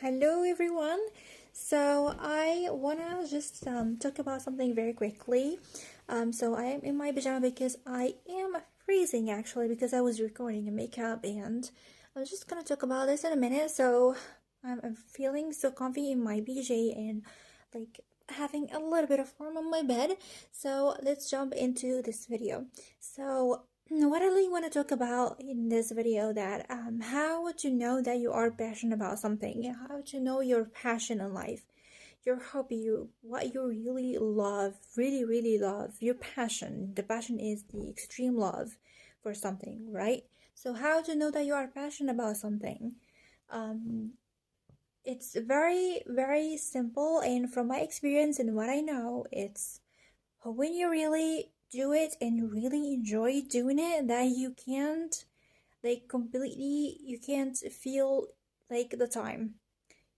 Hello everyone. So I wanna just talk about something very quickly. So I am in my pajama because I am freezing actually because I was recording a makeup and I was just gonna talk about this in a minute. So I'm feeling so comfy in my BJ and like having a little bit of warm on my bed. So let's jump into this video. So what I really want to talk about in this video that how to know that you are passionate about something, how to know your passion in life, your hobby, what you really love, really love, your passion. The passion is the extreme love for something, right? So how to know that you are passionate about something? Um, it's very simple, and from my experience and what I know, it's when you really do it and really enjoy doing it that you can't you can't feel like the time.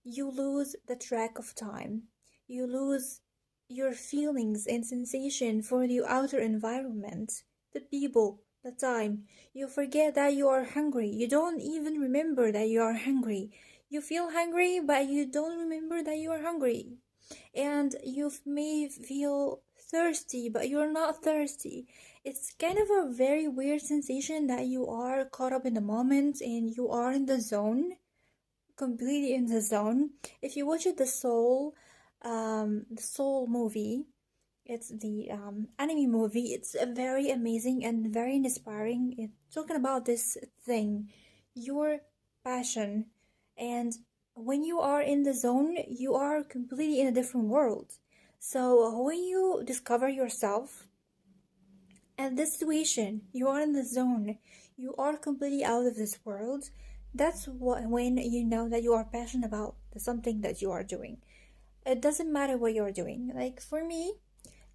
You lose the track of time. You lose your feelings and sensation for the outer environment, the people, the time. You forget that you are hungry. You don't even remember that you are hungry. You feel hungry, but you don't remember that you are hungry. And you may feel thirsty, but you're not thirsty. It's kind of a very weird sensation that you are caught up in the moment and you are in the zone, completely in the zone. If you watch it, the Soul movie, it's the anime movie. It's a very amazing and very inspiring. It's talking about this thing, your passion, and when you are in the zone, you are completely in a different world. So when you discover yourself at this situation, you are in the zone, you are completely out of this world. That's when you know that you are passionate about something that you are doing. It doesn't matter what you're doing. Like for me,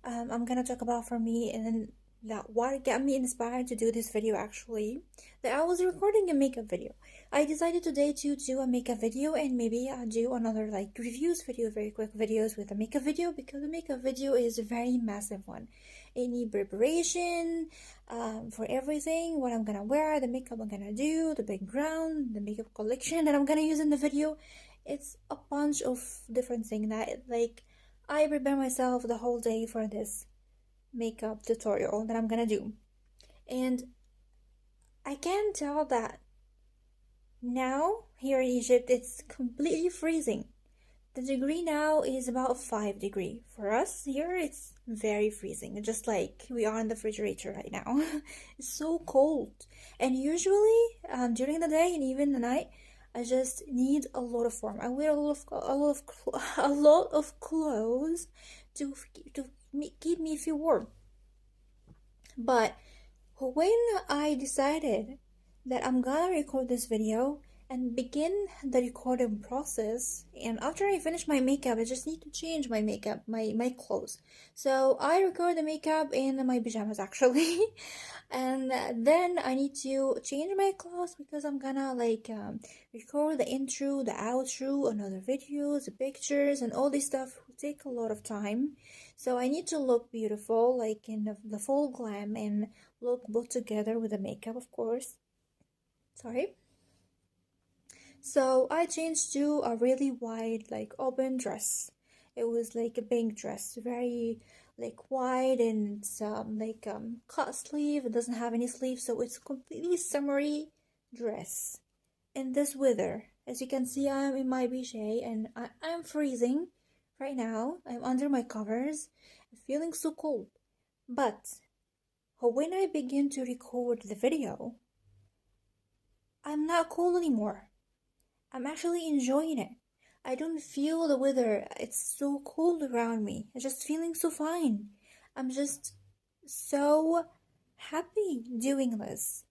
I'm gonna talk about for me and then that what got me inspired to do this video actually. That I was recording a makeup video. I decided today to do a makeup video and maybe I'll do another like reviews video, very quick videos with a makeup video because the makeup video is a very massive one. It need preparation for everything, what I'm gonna wear, the makeup I'm gonna do, the background, the makeup collection that I'm gonna use in the video. It's a bunch of different things that like I prepare myself the whole day for this makeup tutorial that I'm gonna do. And I can tell that now here in Egypt it's completely freezing. The degree now is about 5 degrees. For us here it's very freezing, just like we are in the refrigerator right now. It's so cold. And usually during the day and even the night I just need a lot of warmth. I wear a lot of clothes to keep me feel warm. But when I decided that I'm gonna record this video and begin the recording process, and after I finish my makeup, I just need to change my makeup, my clothes. So I record the makeup in my pajamas actually. And then I need to change my clothes because I'm gonna record the intro, the outro, another videos, the pictures, and all this stuff will take a lot of time. So I need to look beautiful, like in the full glam and look both together with the makeup, of course. Sorry. So I changed to a really wide, like open dress. It was like a pink dress, very like wide, and it's cut sleeve. It doesn't have any sleeve, so it's completely summery dress. In this weather, as you can see, I'm in my BJ and I'm freezing right now. I'm under my covers. I'm feeling so cold. But when I begin to record the video, I'm not cold anymore. I'm actually enjoying it. I don't feel the weather. It's so cold around me. I'm just feeling so fine. I'm just so happy doing this.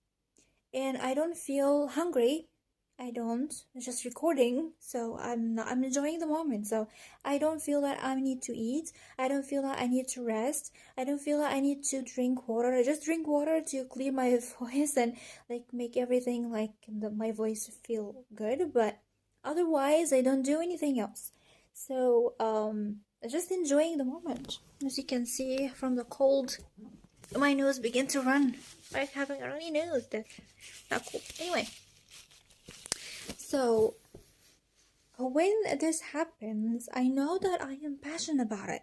And I don't feel hungry. I don't. I'm just recording, so I'm enjoying the moment. So I don't feel that I need to eat. I don't feel that I need to rest. I don't feel that I need to drink water. I just drink water to clear my voice and like make everything like my voice feel good, but otherwise I don't do anything else. So I'm just enjoying the moment. As you can see from the cold, my nose began to run. Like having a runny nose. That's not cool. Anyway. So when this happens, I know that I am passionate about it.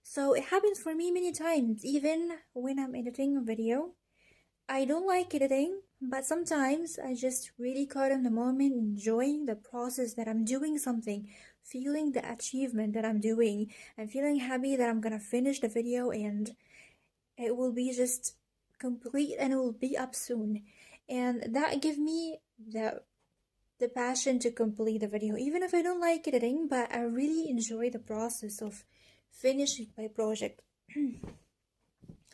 So it happens for me many times, even when I'm editing a video. I don't like editing, but sometimes I just really caught in the moment, enjoying the process that I'm doing something, feeling the achievement that I'm doing, and feeling happy that I'm gonna finish the video and it will be just complete and it will be up soon. And that give me the passion to complete the video, even if I don't like editing, but I really enjoy the process of finishing my project.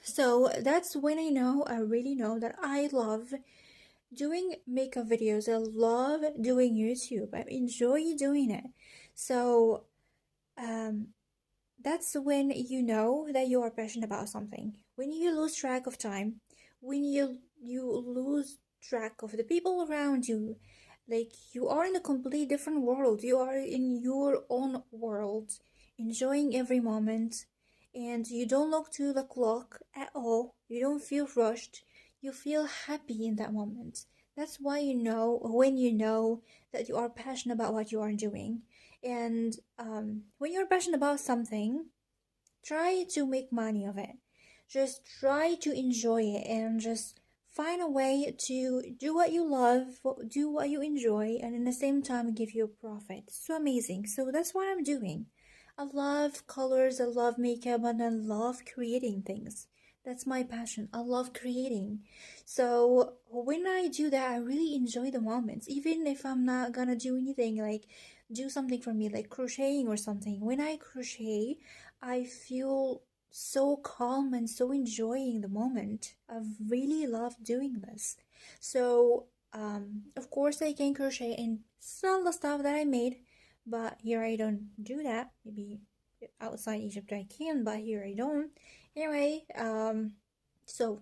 So that's when I really know that I love doing makeup videos. I love doing YouTube. I enjoy doing it. So um, that's when you know that you are passionate about something. When you lose track of time, when you lose track of the people around you, like you are in a complete different world. You are in your own world, enjoying every moment, and you don't look to the clock at all. You don't feel rushed. You feel happy in that moment. That's why you know when you know that you are passionate about what you are doing. And when you're passionate about something, try to make money of it. Just try to enjoy it and just find a way to do what you love, do what you enjoy, and in the same time give you a profit. So amazing. So that's what I'm doing. I love colors, I love makeup, and I love creating things. That's my passion. I love creating. So when I do that, I really enjoy the moments. Even if I'm not gonna do anything, like do something for me, like crocheting or something. When I crochet, I feel so calm and so enjoying the moment. I really love doing this. So, of course, I can crochet and sell the stuff that I made, but here I don't do that. Maybe outside Egypt I can, but here I don't. Anyway, so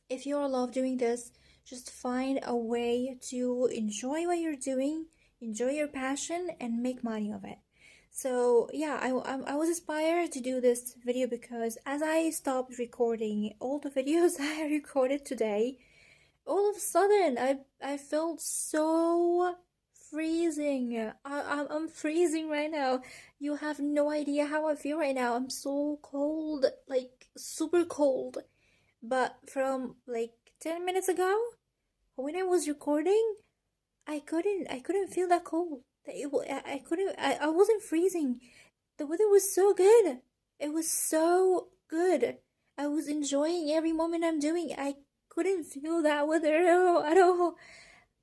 if you love doing this, just find a way to enjoy what you're doing, enjoy your passion, and make money of it. So yeah, I was inspired to do this video because as I stopped recording all the videos I recorded today, all of a sudden I felt so freezing. I'm freezing right now. You have no idea how I feel right now. I'm so cold, like super cold. But from like 10 minutes ago, when I was recording, I couldn't feel that cold. I couldn't I wasn't freezing. The weather was so good. It was so good. I was enjoying every moment I'm doing. I couldn't feel that weather at all.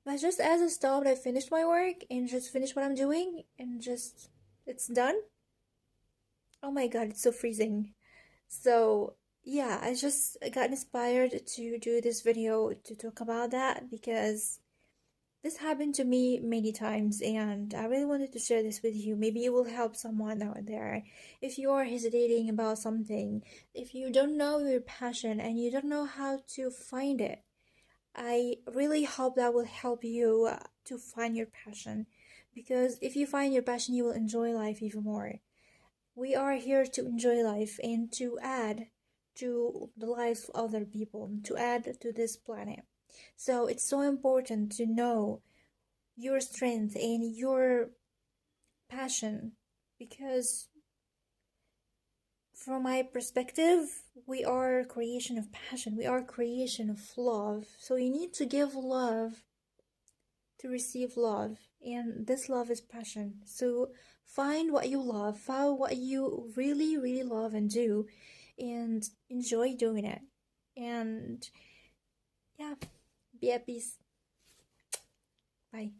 But just as I stopped, I finished my work and just finished what I'm doing and just it's done. Oh my god, it's so freezing. So yeah, I just got inspired to do this video to talk about that because this happened to me many times, and I really wanted to share this with you. Maybe it will help someone out there. If you are hesitating about something, if you don't know your passion and you don't know how to find it, I really hope that will help you to find your passion. Because if you find your passion, you will enjoy life even more. We are here to enjoy life and to add to the lives of other people, to add to this planet. So it's so important to know your strength and your passion because from my perspective, we are a creation of passion. We are a creation of love. So you need to give love to receive love. And this love is passion. So find what you love, find what you really, really love and do, and enjoy doing it. And yeah, be at peace. Bye.